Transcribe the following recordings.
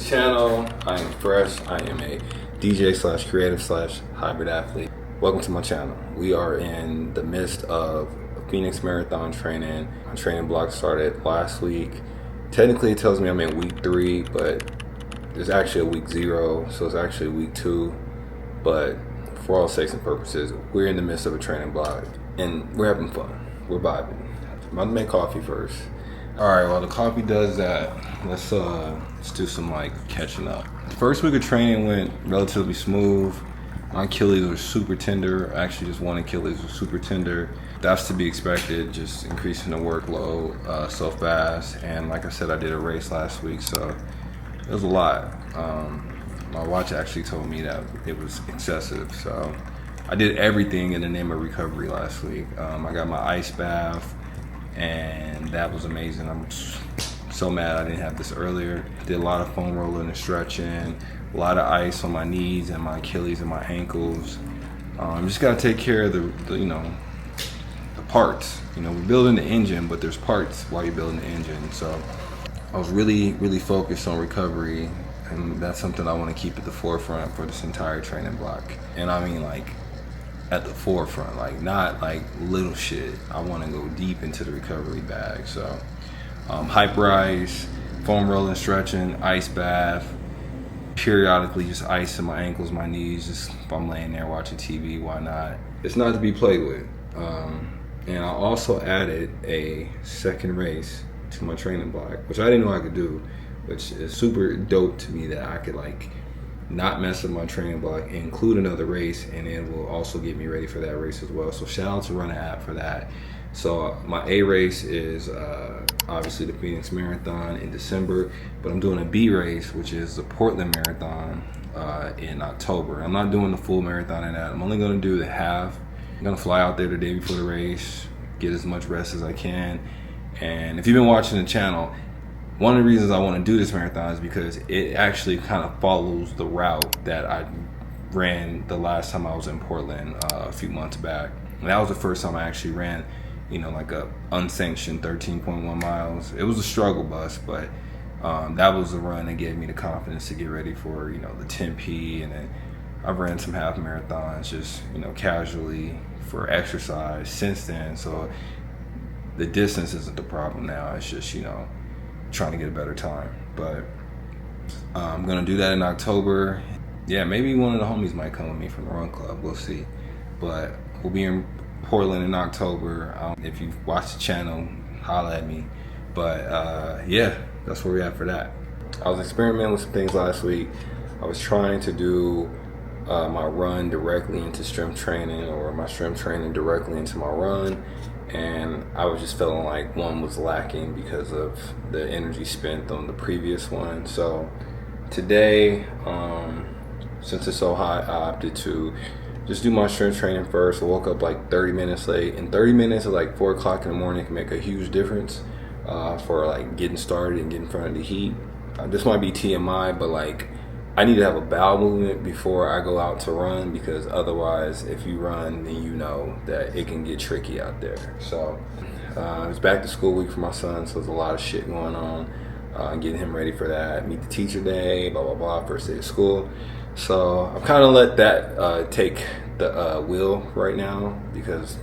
this channel. I am Fresh. I am a DJ slash creative slash hybrid athlete. Welcome to my channel. We are in the midst of a Phoenix Marathon training. My training block started last week. Technically it tells me I'm in week 3, but there's actually a week 0, so it's actually week 2. But for all sakes and purposes, we're in the midst of a training block and we're having fun. We're vibing. I'm about to make coffee first. All right, while the coffee does that, let's do some catching up. The first week of training went relatively smooth. My Achilles were super tender. Actually, just one Achilles was super tender. That's to be expected, just increasing the workload so fast. And like I said, I did a race last week, so it was a lot. My watch actually told me that it was excessive, so I did everything in the name of recovery last week. I got my ice bath, and that was amazing. I'm so mad I didn't have this earlier. Did a lot of foam rolling and stretching, a lot of ice on my knees and my Achilles and my ankles. Just gotta take care of the parts. We're building the engine, but there's parts while you're building the engine. So I was really focused on recovery, and that's something I want to keep at the forefront for this entire training block. And I mean at the forefront, not little shit. I want to go deep into the recovery bag. So hype rise, foam rolling, stretching, ice bath, periodically just ice in my ankles, my knees, just if I'm laying there watching TV, why not? It's not to be played with. And I also added a second race to my training block, which I didn't know I could do, which is super dope to me that I could not mess up my training block and include another race, and it will also get me ready for that race as well. So shout out to Run App for that. So my A race is obviously the Phoenix Marathon in December, but I'm doing a B race, which is the Portland Marathon in October. I'm not doing the full marathon in that. I'm only gonna do the half. I'm gonna fly out there the day before the race, get as much rest as I can. And if you've been watching the channel, one of the reasons I want to do this marathon is because it actually kind of follows the route that I ran the last time I was in Portland a few months back. And that was the first time I actually ran, a unsanctioned 13.1 miles. It was a struggle bus, but that was the run that gave me the confidence to get ready for, the 10P. And then I've ran some half marathons just, casually for exercise since then. So the distance isn't the problem now. It's just, trying to get a better time. But I'm gonna do that in October. Yeah, maybe one of the homies might come with me from the run club, we'll see. But we'll be in Portland in October. If you've watched the channel, holla at me. But yeah, that's where we're at for that. I was experimenting with some things last week. I was trying to do my run directly into strength training, or my strength training directly into my run. And I was just feeling like one was lacking because of the energy spent on the previous one. So today, since it's so hot, I opted to just do my strength training first. I woke up 30 minutes late, and 30 minutes at 4 o'clock in the morning can make a huge difference for getting started and getting in front of the heat. This might be TMI, but I need to have a bowel movement before I go out to run, because otherwise, if you run, then you know that it can get tricky out there. So it's back to school week for my son, so there's a lot of shit going on, getting him ready for that. Meet the teacher day, blah, blah, blah, first day of school. So I'm kind of let that take the wheel right now, because,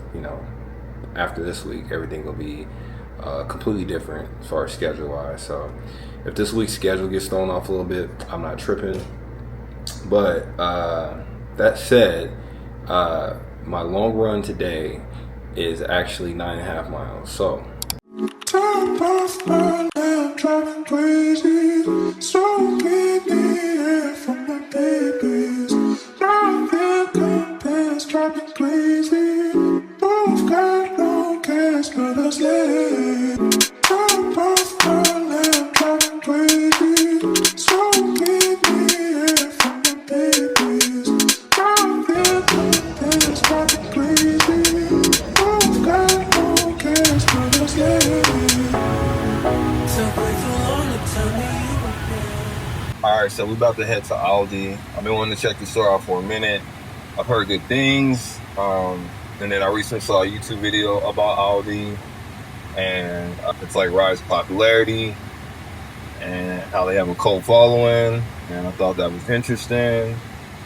after this week, everything will be completely different as far as schedule-wise. So if this week's schedule gets thrown off a little bit, I'm not tripping. But that said, my long run today is actually 9.5 miles. So top of my lamp, driving crazy, so many from my babies, driving compass, driving crazy, both got no gas, but us late. Top of my lamp, driving crazy, so many from my babies, driving compass, driving crazy, both got no gas, but us late. Alright, so we're about to head to Aldi. I've been wanting to check the store out for a minute. I've heard good things. And then I recently saw a YouTube video about Aldi, and it's rise in popularity. and how they have a cult following, and I thought that was interesting.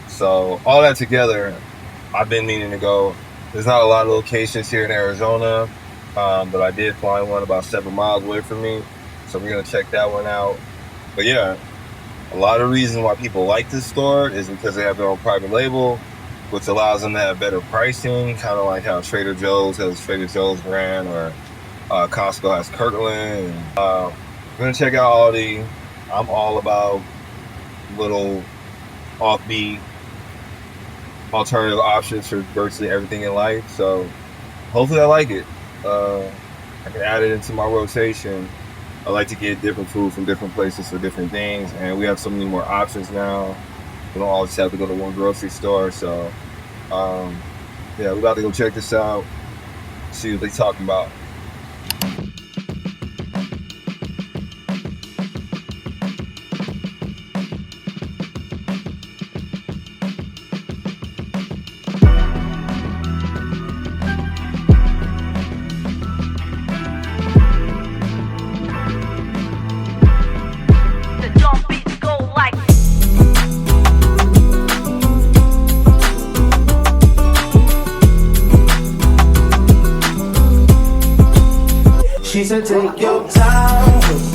So all that together, I've been meaning to go. There's not a lot of locations here in Arizona, but I did find one about 7 miles away from me, so we're gonna check that one out. But yeah, a lot of reasons why people like this store is because they have their own private label, which allows them to have better pricing, kind of like how Trader Joe's has Trader Joe's brand, or Costco has Kirkland. We're gonna check out Aldi. I'm all about little offbeat alternative options for virtually everything in life, so hopefully I like it. I can add it into my rotation. I like to get different food from different places for different things, and we have so many more options now. We don't always have to go to one grocery store, so yeah, we're about to go check this out, see what they're talking about. She said take your time, 'cause